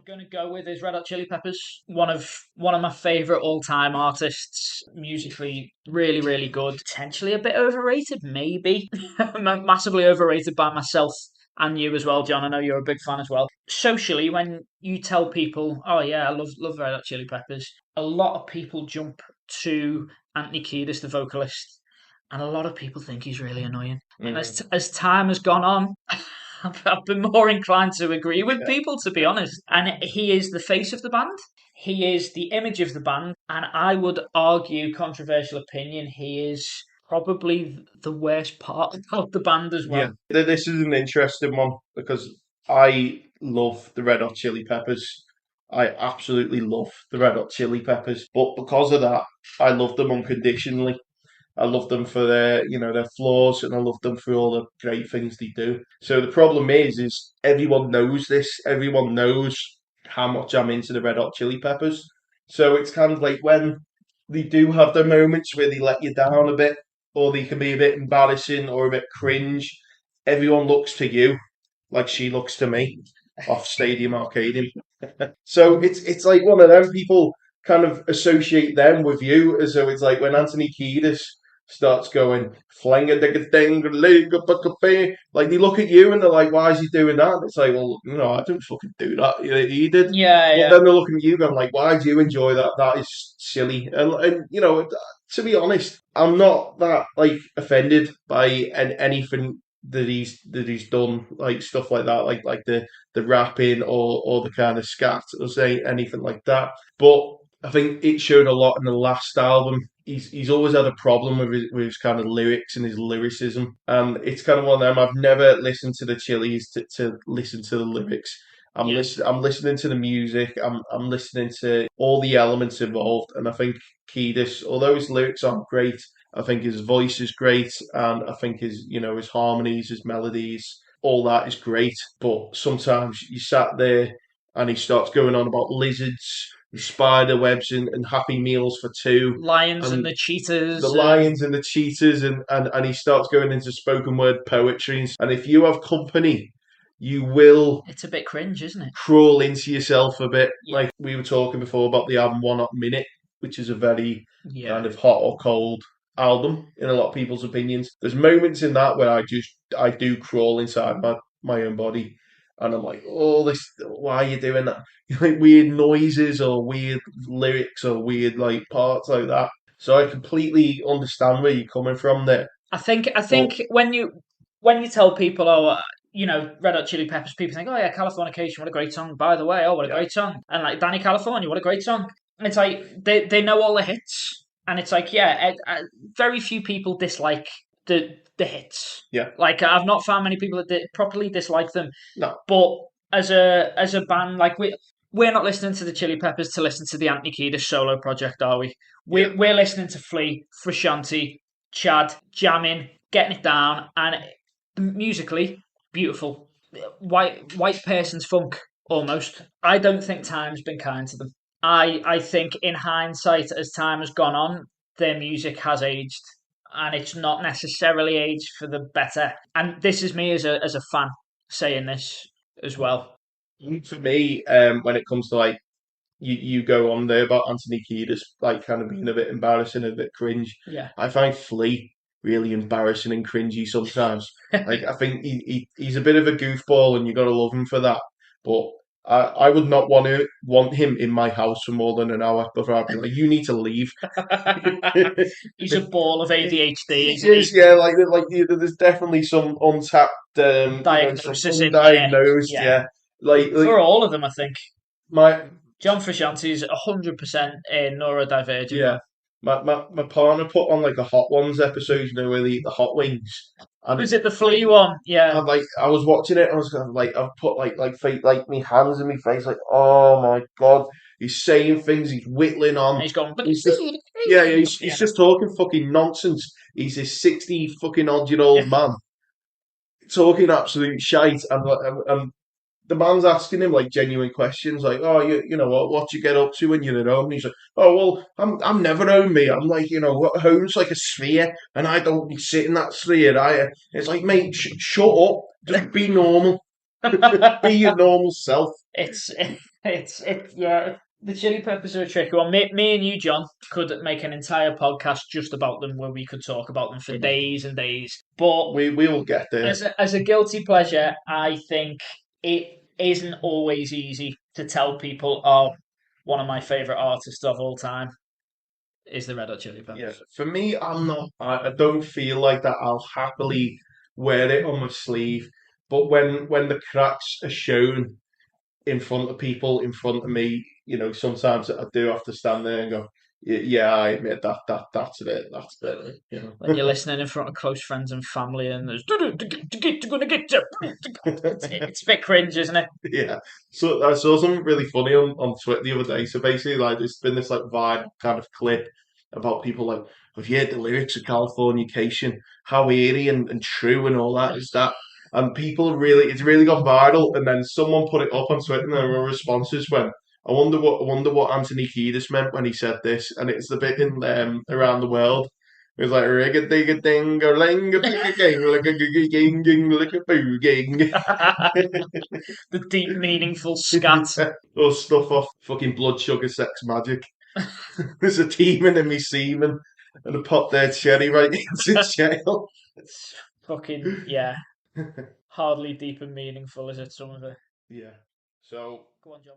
going to go with is Red Hot Chili Peppers. One of my favourite all-time artists. Musically, really, really good. Potentially a bit overrated, maybe. Massively overrated by myself and you as well, John. I know you're a big fan as well. Socially, when you tell people, "Oh yeah, I love Red Hot Chili Peppers," a lot of people jump to Anthony Kiedis, the vocalist, and a lot of people think he's really annoying. And as time has gone on, I've been more inclined to agree with people, to be honest. And he is the face of the band. He is the image of the band. And I would argue, controversial opinion, he is probably the worst part of the band as well. Yeah, this is an interesting one because I love the Red Hot Chili Peppers. I absolutely love the Red Hot Chili Peppers. But because of that, I love them unconditionally. I love them for their flaws, and I love them for all the great things they do. So the problem is everyone knows this. Everyone knows how much I'm into the Red Hot Chili Peppers. So it's kind of like when they do have their moments where they let you down a bit, or they can be a bit embarrassing or a bit cringe. Everyone looks to you like she looks to me off Stadium Arcadium. So it's like one of them people kind of associate them with you, as though it's like when Anthony Kiedis starts going fling a dig a ding like they look at you and they're like, why is he doing that? And it's like, well, I don't fucking do that. He did. Yeah, But yeah. then they're looking at you going like, why do you enjoy that? That is silly. And to be honest, I'm not that like offended by anything that he's done, like stuff like that, like the rapping or the kind of scat or say anything like that. But I think it showed a lot in the last album. He's always had a problem with his kind of lyrics and his lyricism, and it's kind of one of them. I've never listened to the Chili's to listen to the lyrics. I'm listening to the music. I'm listening to all the elements involved, and I think Kiedis, although his lyrics aren't great, I think his voice is great, and I think his harmonies, his melodies, all that is great. But sometimes you sat there and he starts going on about lizards, and spider webs, and Happy Meals for two, Lions and and the cheetahs. the lions and the cheetahs, and he starts going into spoken word poetry. And if you have company, you will It's a bit cringe, isn't it? crawl into yourself a bit. Yeah. Like we were talking before about the album One Hot Minute, which is a very Yeah. kind of hot or cold album in a lot of people's opinions. There's moments in that where I do crawl inside my own body, and I'm like, oh, why are you doing that? Like weird noises or weird lyrics or weird like parts like that. So I completely understand where you're coming from there. I think when you tell people, oh, Red Hot Chili Peppers, people think, oh yeah, Californication, what a great song. By the way, oh, what a great song. And like Danny California, what a great song. And it's like they know all the hits, and it's like, yeah, very few people dislike the hits. Yeah. Like I've not found many people that properly dislike them. No. But as a band, like we're not listening to the Chili Peppers to listen to the Anthony Kiedis solo project, are we? We're listening to Flea, Frusciante, Chad, jamming, getting it down, and musically beautiful. White person's funk, almost. I don't think time's been kind to them. I think in hindsight, as time has gone on, their music has aged, and it's not necessarily aged for the better. And this is me as a fan saying this as well. For me, when it comes to like you go on there about Anthony Kiedis, like kind of being a bit embarrassing, a bit cringe. Yeah. I find Flea really embarrassing and cringy sometimes. Like I think he's a bit of a goofball, and you got to love him for that. But I would not want him in my house for more than an hour before I'd be like, you need to leave. He's a ball of ADHD. Yeah, like there's definitely some untapped diagnosis some undiagnosed, yeah. Like for all of them, I think. My John Frusciante is 100% neurodivergent. Yeah. My partner put on like a Hot Ones episode, where they eat the hot wings. And Was it the Flea one? Yeah. And like I was watching it, and I was kind of like, I've put like my hands in my face, like, oh my god, he's saying things, he's whittling on. And he's going. He's just talking fucking nonsense. He's a 60 fucking odd year old man talking absolute shite, and the man's asking him like genuine questions, like, "Oh, you know what you get up to when you're at home?" And he's like, "Oh, well, I'm never home, me. I'm like, home's like a sphere, and I don't sit in that sphere. It's like, mate, shut up, just be normal." Be your normal self. It's yeah. The chili peppers are a tricky one. Me and you, John, could make an entire podcast just about them, where we could talk about them for days and days. But We will get there. as a guilty pleasure, I think it isn't always easy to tell people, oh, one of my favorite artists of all time is the Red Hot Chili Yeah, Peppers. for me, I'm not. I don't feel like that. I'll happily wear it on my sleeve. But when the cracks are shown in front of people, in front of me, sometimes I do have to stand there and go, yeah, I admit that's it, that's it. When you're listening in front of close friends and family, and there's gonna get you. It's a bit cringe, isn't it? Yeah. So I saw something really funny on Twitter the other day. So basically, like, there's been this like vibe kind of clip about people like, have you heard the lyrics of Californication? How eerie and true and all that is that? And people it's really got viral. And then someone put it up on Twitter, and there were responses when. I wonder what Anthony Kiedis meant when he said this, and it's the bit in around the world. It was like ring a ding a ding a ling a ding a ging like a ging ging like a boo ging. The deep, meaningful scat. Or stuff off fucking blood sugar sex magic. There's a demon in me semen and a pot there cherry right into jail. It's fucking yeah, hardly deep and meaningful, is it? Some of it. Yeah. So Go on, John.